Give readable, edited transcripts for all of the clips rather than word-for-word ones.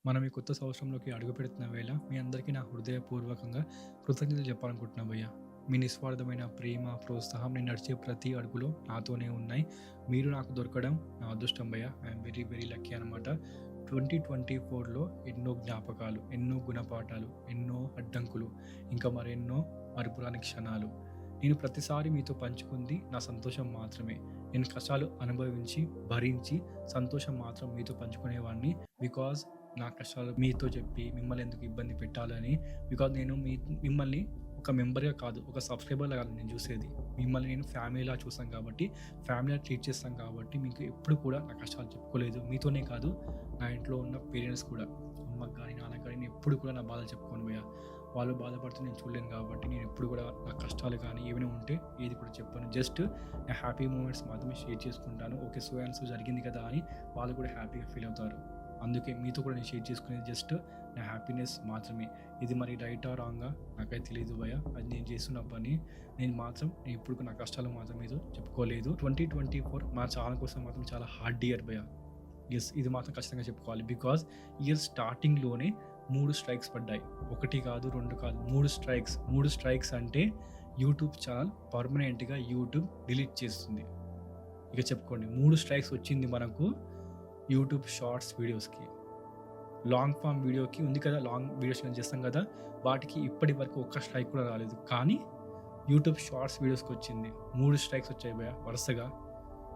మనం ఈ కొత్త సంవత్సరంలోకి అడుగుపెడుతున్న వేళ మీ అందరికీ నా హృదయపూర్వకంగా కృతజ్ఞతలు చెప్పాలనుకుంటున్నా భయ్య. మీ నిస్వార్థమైన ప్రేమ, ప్రోత్సాహం నేను నడిచే ప్రతి అడుగులో నాతోనే ఉన్నాయి. మీరు నాకు దొరకడం నా అదృష్టం భయ్య. ఐఎమ్ వెరీ వెరీ లక్కీ అనమాట. 2024లో ఎన్నో జ్ఞాపకాలు, ఎన్నో గుణపాఠాలు, ఎన్నో అడ్డంకులు, ఇంకా మరెన్నో మరుపురాని క్షణాలు. నేను ప్రతిసారి మీతో పంచుకుంది నా సంతోషం మాత్రమే. నేను కష్టాలు అనుభవించి, భరించి సంతోషం మాత్రం మీతో పంచుకునేవాడిని. బికాజ్ నా కష్టాలు మీతో చెప్పి మిమ్మల్ని ఎందుకు ఇబ్బంది పెట్టాలని. బికాజ్ నేను మిమ్మల్ని ఒక మెంబర్గా కాదు, ఒక సబ్స్క్రైబర్లా కాదు నేను చూసేది. మిమ్మల్ని నేను ఫ్యామిలీలా చూసాను కాబట్టి, ఫ్యామిలీలా ట్రీట్ చేస్తాను కాబట్టి మీకు ఎప్పుడు కూడా నా కష్టాలు చెప్పుకోలేదు. మీతోనే కాదు, నా ఇంట్లో ఉన్న పేరెంట్స్ కూడా, అమ్మకి కానీ నాన్నకి కానీ నేను ఎప్పుడు కూడా నా బాధలు చెప్పుకోను భయ్యా. వాళ్ళు బాధపడుతూ నేను చూడలేను కాబట్టి నేను ఎప్పుడు కూడా నా కష్టాలు కానీ ఏమైనా ఉంటే ఏది కూడా చెప్పాను. జస్ట్ నా హ్యాపీ మూమెంట్స్ మాత్రమే షేర్ చేసుకుంటాను. ఓకే, సో అండ్ సో జరిగింది కదా అని వాళ్ళు కూడా హ్యాపీగా ఫీల్ అవుతారు. అందుకే మీతో కూడా నేను షేర్ చేసుకునేది జస్ట్ నా హ్యాపీనెస్ మాత్రమే. ఇది మరి రైటా రాంగా నాకైతే తెలియదు భయ. అది నేను చేస్తున్న పని. నేను ఇప్పుడు నా కష్టాలు మాత్రం మీతో చెప్పుకోలేదు. 2024 మా ఛానల్ కోసం మాత్రం చాలా హార్డ్ ఇయర్ భయ. ఎస్, ఇది మాత్రం ఖచ్చితంగా చెప్పుకోవాలి. బికాజ్ ఇయర్ స్టార్టింగ్లోనే 3 స్ట్రైక్స్ పడ్డాయి. 1 కాదు, 2 కాదు, 3 స్ట్రైక్స్. 3 స్ట్రైక్స్ అంటే యూట్యూబ్ ఛానల్ పర్మనెంట్గా యూట్యూబ్ డిలీట్ చేస్తుంది. ఇక చెప్పుకోండి, 3 స్ట్రైక్స్ వచ్చింది మనకు యూట్యూబ్ షార్ట్స్ వీడియోస్కి. లాంగ్ ఫామ్ వీడియోకి ఉంది కదా, లాంగ్ వీడియోస్ నేను చేస్తాం కదా, వాటికి ఇప్పటి వరకు ఒక్క స్ట్రైక్ కూడా రాలేదు. కానీ యూట్యూబ్ షార్ట్స్ వీడియోస్కి వచ్చింది. 3 స్ట్రైక్స్ వచ్చాయి భయ వరుసగా.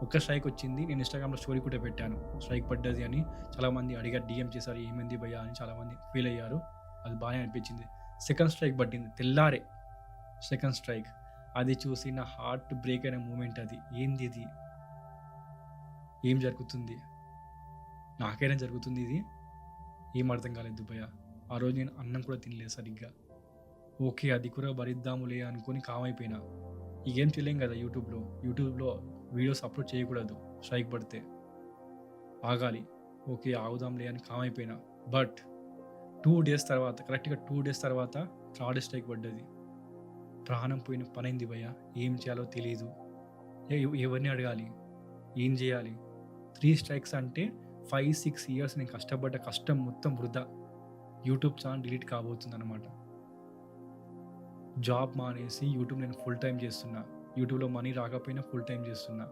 ఒక్క స్ట్రైక్ వచ్చింది. నేను ఇన్స్టాగ్రామ్లో స్టోరీ కూడా పెట్టాను, స్ట్రైక్ పడ్డది అని. చాలామంది అడిగారు, డిఎం చేశారు, ఏమైంది భయ్యా అని చాలామంది ఫీల్ అయ్యారు. అది బాగానే అనిపించింది. సెకండ్ స్ట్రైక్ పట్టింది తెల్లారే, సెకండ్ స్ట్రైక్. అది చూసి నా హార్ట్ బ్రేక్ అయిన మూమెంట్ అది. ఏంది ఇది, ఏం జరుగుతుంది, నాకైనా జరుగుతుంది ఇది, ఏం అర్థం కాలేదు భయ్యా. ఆ రోజు నేను అన్నం కూడా తినలేదు సరిగ్గా. ఓకే, అది కూడా భరిద్దాములే అనుకొని కామైపోయినా. ఇకేం చేయలేం కదా యూట్యూబ్లో వీడియోస్ అప్లోడ్ చేయకూడదు స్ట్రైక్ పడితే, ఆగాలి. ఓకే, ఆగుదాంలే అని కామైపోయినా. బట్ 2 డేస్ తర్వాత, కరెక్ట్గా 2 డేస్ తర్వాత థర్డ్ స్ట్రైక్ పడ్డది. ప్రాణం పోయిన పనైంది భయ్య. ఏం చేయాలో తెలియదు, ఎవరిని అడగాలి, ఏం చేయాలి. 3 స్ట్రైక్స్ అంటే 5-6 ఇయర్స్ నేను కష్టపడ్డ కష్టం మొత్తం వృధా. యూట్యూబ్ ఛానల్ డిలీట్ కాబోతుంది అనమాట. జాబ్ మానేసి యూట్యూబ్ నేను ఫుల్ టైం చేస్తున్నా. యూట్యూబ్లో మనీ రాకపోయినా ఫుల్ టైం చేస్తున్నా.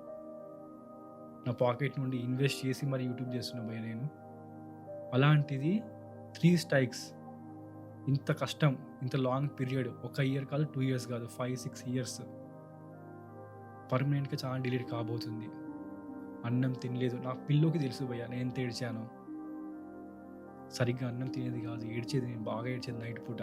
నా పాకెట్ నుండి ఇన్వెస్ట్ చేసి మరి యూట్యూబ్ చేస్తున్నా భయ్య నేను. అలాంటిది 3 స్ట్రైక్స్, ఇంత కష్టం, ఇంత లాంగ్ పీరియడ్, 1 ఇయర్ కాదు, 2 ఇయర్స్ కాదు, 5-6 ఇయర్స్ పర్మనెంట్గా ఛానల్ డిలీట్ కాబోతుంది. అన్నం తినలేదు. నా పిల్లోకి తెలుసు భయ్య నేను ఎంత ఏడ్చాను. సరిగ్గా అన్నం తినేది కాదు, ఏడ్చేది. నేను బాగా ఏడ్చేది నైట్ పూట.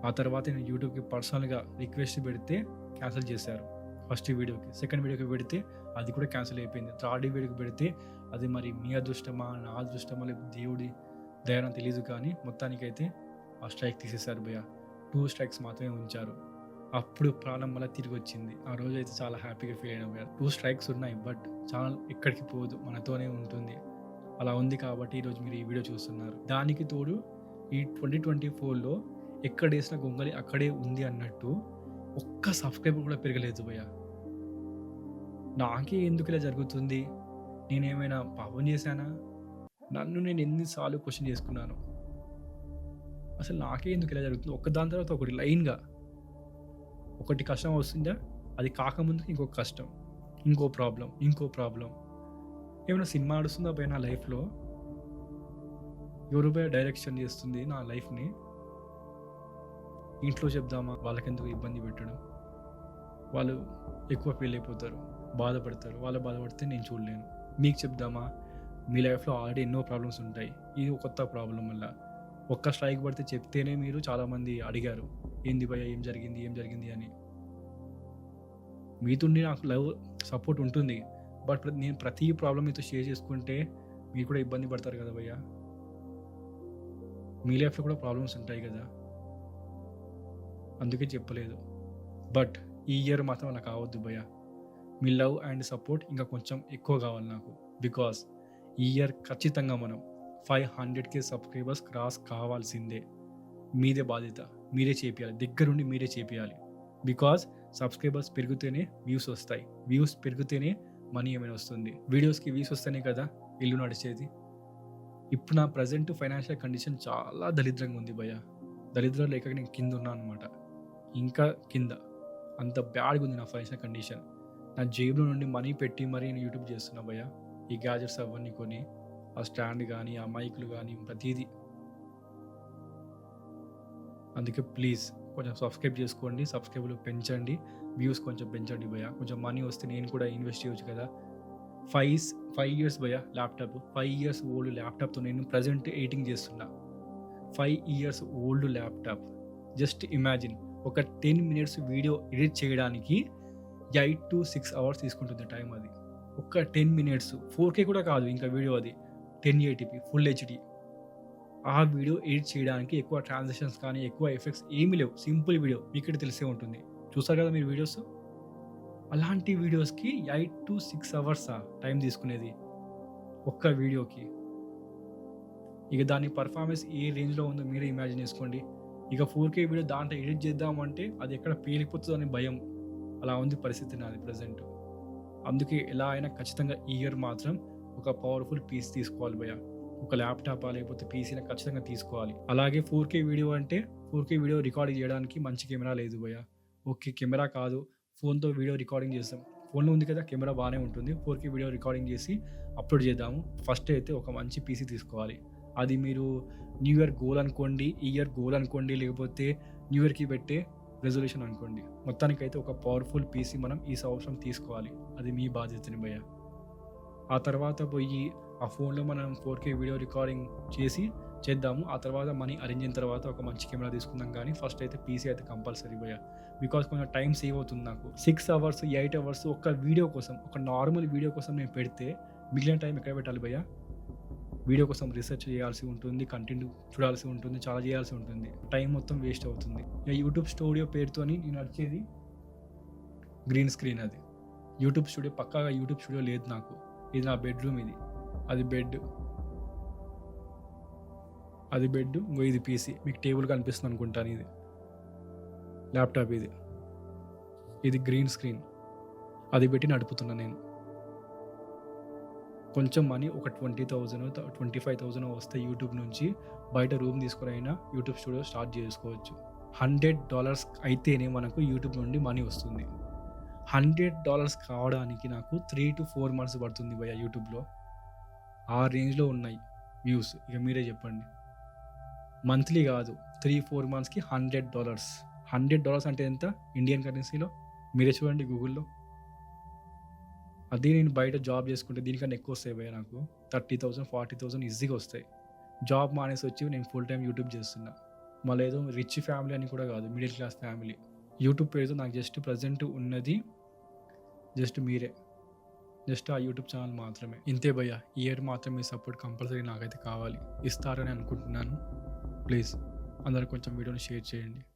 ఆ తర్వాత నేను యూట్యూబ్కి పర్సనల్గా రిక్వెస్ట్ పెడితే క్యాన్సిల్ చేశారు. ఫస్ట్ వీడియోకి, సెకండ్ వీడియోకి పెడితే అది కూడా క్యాన్సిల్ అయిపోయింది. థర్డ్ వీడియోకి పెడితే అది మరి మీ అదృష్టమా నా అదృష్టమా లేకపోతే దేవుడి దయని తెలియదు, కానీ మొత్తానికైతే ఆ స్ట్రైక్ తీసేశారు భయ్య. 2 స్ట్రైక్స్ మాత్రమే ఉంచారు. అప్పుడు ప్రాణం మళ్ళీ తిరిగి వచ్చింది. ఆ రోజు అయితే చాలా హ్యాపీగా ఫీల్ అయినా భయ్య. 2 స్ట్రైక్స్ ఉన్నాయి, బట్ ఛానల్ ఎక్కడికి పోదు, మనతోనే ఉంటుంది. అలా ఉంది కాబట్టి ఈరోజు మీరు ఈ వీడియో చూస్తున్నారు. దానికి తోడు ఈ 2024లో ఎక్కడ వేసిన గొంగలి అక్కడే ఉంది అన్నట్టు ఒక్క సబ్స్క్రైబర్ కూడా పెరగలేదు భయ్య. నాకే ఎందుకు ఇలా జరుగుతుంది, నేనేమైనా పాపం చేశానా? నన్ను నేను ఎన్నిసార్లు క్వశ్చన్ చేసుకున్నాను. అసలు నాకే ఎందుకు ఇలా జరుగుతుంది? ఒకదాని తర్వాత ఒకటి లైన్గా, ఒకటి కష్టం వస్తుందా, అది కాకముందు ఇంకొక కష్టం, ఇంకో ప్రాబ్లం. ఏమైనా సినిమా నడుస్తుందా భయ్య నా లైఫ్లో? ఎవరు భయ్య డైరెక్షన్ చేస్తుంది నా లైఫ్ని? ఇంట్లో చెప్దామా, వాళ్ళకెందుకు ఇబ్బంది పెట్టడం? వాళ్ళు ఎక్కువ ఫీల్ అయిపోతారు, బాధపడతారు. వాళ్ళు బాధపడితే నేను చూడలేను. మీకు చెప్దామా, మీ లైఫ్లో ఆల్రెడీ ఎన్నో ప్రాబ్లమ్స్ ఉంటాయి, ఇది కొత్త ప్రాబ్లం వల్ల. ఒక్క స్ట్రైక్ పడితే చెప్తేనే మీరు చాలామంది అడిగారు, ఏంది భయ్య ఏం జరిగింది అని. మీతోండి నాకు లవ్ సపోర్ట్ ఉంటుంది, బట్ నేను ప్రతి ప్రాబ్లం మీతో షేర్ చేసుకుంటే మీరు కూడా ఇబ్బంది పడతారు కదా భయ్య. మీ లైఫ్లో కూడా ప్రాబ్లమ్స్ ఉంటాయి కదా, అందుకే చెప్పలేదు. బట్ ఈ ఇయర్ మాత్రం అలా కావద్దు భయ్య. మీ లవ్ అండ్ సపోర్ట్ ఇంకా కొంచెం ఎక్కువ కావాలి నాకు. బికాస్ ఈ ఇయర్ ఖచ్చితంగా మనం 500K సబ్స్క్రైబర్స్ క్రాస్ కావాల్సిందే. మీదే బాధ్యత, మీరే చేపియాలి, దగ్గరుండి మీరే చేపియాలి. బికాజ్ సబ్స్క్రైబర్స్ పెరిగితేనే వ్యూస్ వస్తాయి, వ్యూస్ పెరిగితేనే మనీ ఏమైనా వస్తుంది. వీడియోస్కి వ్యూస్ వస్తేనే కదా ఇల్లు నడిచేది. ఇప్పుడు నా ప్రెజెంట్ ఫైనాన్షియల్ కండిషన్ చాలా దరిద్రంగా ఉంది భయ్యా. దరిద్రం లేక నేను కింద ఉన్నాను అనమాట. ఇంకా కింద. అంత బ్యాడ్‌గా ఉంది నా ఫైనాన్షియల్ కండిషన్. నా జేబులో నుండి మనీ పెట్టి మరీ నేను యూట్యూబ్ చేస్తున్నా భయ్యా. ఈ గ్యాడ్జెట్స్ అవన్నీ కొని, ఆ స్టాండ్ గానీ, ఆ మైక్‌లు గానీ ప్రతీదీ. అందుకే ప్లీజ్ కొంచెం సబ్స్క్రైబ్ చేసుకోండి. సబ్స్క్రైబర్లు పెంచండి. వ్యూస్ కొంచెం పెంచండి భయ్యా. కొంచెం మనీ వస్తే నేను కూడా ఇన్వెస్ట్ చేయొచ్చు కదా! 5 ఇయర్స్ భయ్యా ల్యాప్‌టాప్. 5 ఇయర్స్ ఓల్డ్ ల్యాప్‌టాప్‌తో నేను ప్రెజెంట్ ఎడిటింగ్ చేస్తున్నా. 5 years old laptop. Just imagine ఒక 10 మినిట్స్ వీడియో ఎడిట్ చేయడానికి 8-6 అవర్స్ తీసుకుంటుంది టైం అది. ఒక్క 10 మినిట్స్ 4K కూడా కాదు ఇంకా వీడియో అది. 1080p full HD. ఆ వీడియో ఎడిట్ చేయడానికి ఎక్కువ ట్రాన్సిషన్స్ కానీ, ఎక్కువ ఎఫెక్ట్స్ ఏమీ లేవు. Simple video. మీకైతే తెలిసే ఉంటుంది. చూసారు కదా మీరు వీడియోస్? అలాంటి వీడియోస్‌కి 8-6 అవర్సా టైం తీసుకునేది ఒక్క వీడియోకి. ఇక దాని పర్ఫార్మెన్స్ ఏ రేంజ్‌లో ఉందో మీరే ఇమాజిన్ చేసుకోండి. ఇక 4K వీడియో దాంట్లో ఎడిట్ చేద్దామంటే అది ఎక్కడ పేలిపోతుందో అని భయం. అలా ఉంది పరిస్థితి నాది ప్రెజెంట్. అందుకే ఎలా అయినా ఖచ్చితంగా ఈ ఇయర్ మాత్రం ఒక పవర్‌ఫుల్ పీసీ తీసుకోవాలి భయ్యా. ఒక ల్యాప్‌టాపా లేకపోతే పీసీనా ఖచ్చితంగా తీసుకోవాలి. అలాగే 4K వీడియో అంటే 4K వీడియో రికార్డింగ్ చేయడానికి మంచి కెమెరా లేదు భయ్యా. ఓకే. కెమెరా కాదు. ఫోన్‌తో వీడియో రికార్డింగ్ చేస్తాం. ఫోన్‌లో ఉంది కదా కెమెరా బానే ఉంటుంది. 4K వీడియో రికార్డింగ్ చేసి అప్‌లోడ్ చేద్దాము. ఫస్ట్ అయితే ఒక మంచి పీసీ తీసుకోవాలి. అది మీరు న్యూ ఇయర్ గోల్ అనుకోండి, ఈ ఇయర్ గోల్ అనుకోండి, లేకపోతే న్యూ ఇయర్‌కి పెట్టే రెజల్యూషన్ అనుకోండి. మొత్తానికైతే ఒక పవర్‌ఫుల్ పీసీ మనం ఈ సంవత్సరం తీసుకోవాలి. అది మీ బాధ్యతని భయ్యా. ఆ తర్వాత పోయి ఆ ఫోన్‌లో మనం 4K వీడియో రికార్డింగ్ చేద్దాము. ఆ తర్వాత మనీ అరేంజ్ అయిన తర్వాత ఒక మంచి కెమెరా తీసుకుందాం గానీ ఫస్ట్ అయితే పీసీ అయితే కంపల్సరీ భయ్యా. బికాజ్ కొంచెం టైం సేవ్ అవుతుంది నాకు. 6 అవర్స్, 8 అవర్స్ ఒక్క వీడియో కోసం, ఒక నార్మల్ వీడియో కోసం నేను పెడితే మిగిలిన టైం ఎక్కడ పెట్టాలి భయ్యా? వీడియో కోసం రీసెర్చ్ చేయాల్సి ఉంటుంది. కంటెంట్ చూడాల్సి ఉంటుంది. చాలా చేయాల్సి ఉంటుంది. టైం మొత్తం వేస్ట్ అవుతుంది. ఇక యూట్యూబ్ స్టూడియో పేరుతోని నేను నడిచేది గ్రీన్ స్క్రీన్ అది. యూట్యూబ్ స్టూడియో పక్కాగా యూట్యూబ్ స్టూడియో లేదు నాకు. ఇది నా బెడ్‌రూమ్ ఇది. అది బెడ్. అది బెడ్. ఇంగో ఇది పీసీ. మీకు టేబుల్ కనిపిస్తుంది అనుకుంటాను ఇది. ల్యాప్‌టాప్ ఇది. ఇది గ్రీన్ స్క్రీన్. అది పెట్టి నడుపుతున్నా నేను. కొంచెం మనీ ఒక 20,000 25,000 వస్తే యూట్యూబ్ నుంచి బయట రూమ్ తీసుకొని అయినా యూట్యూబ్ స్టూడియో స్టార్ట్ చేసుకోవచ్చు. $100 అయితేనే మనకు యూట్యూబ్ నుండి మనీ వస్తుంది. $100 కావడానికి నాకు 3-4 మంత్స్ పడుతుంది భయ్యా యూట్యూబ్‌లో. ఆ రేంజ్‌లో ఉన్నాయి వ్యూస్. ఇక మీరే చెప్పండి. మంత్లీ కాదు 3-4 మంత్స్‌కి $100. $100 అంటే ఎంత ఇండియన్ కరెన్సీలో? మీరే చూడండి గూగుల్‌లో. అదే నేను బయట జాబ్ చేసుకుంటే దీనికన్నా ఎక్కువ వస్తాయి భయ్యా నాకు. 30,000, 40,000 ఈజీగా వస్తాయి. జాబ్ మానేసి వచ్చి నేను ఫుల్ టైమ్ యూట్యూబ్ చేస్తున్నా. మళ్ళీ ఏదో రిచ్ ఫ్యామిలీ అని కూడా కాదు. Middle class family. యూట్యూబ్ పేరుతో నాకు జస్ట్ ప్రెజెంట్ ఉన్నది జస్ట్ మీరే. జస్ట్ ఆ యూట్యూబ్ ఛానల్ మాత్రమే. ఇంతే భయ్యా. ఈ ఇయర్ మాత్రం మీ సపోర్ట్ కంపల్సరీ నాకైతే కావాలి. ఇస్తారని అనుకుంటున్నాను. ప్లీజ్ అందరూ కొంచెం వీడియోని షేర్ చేయండి.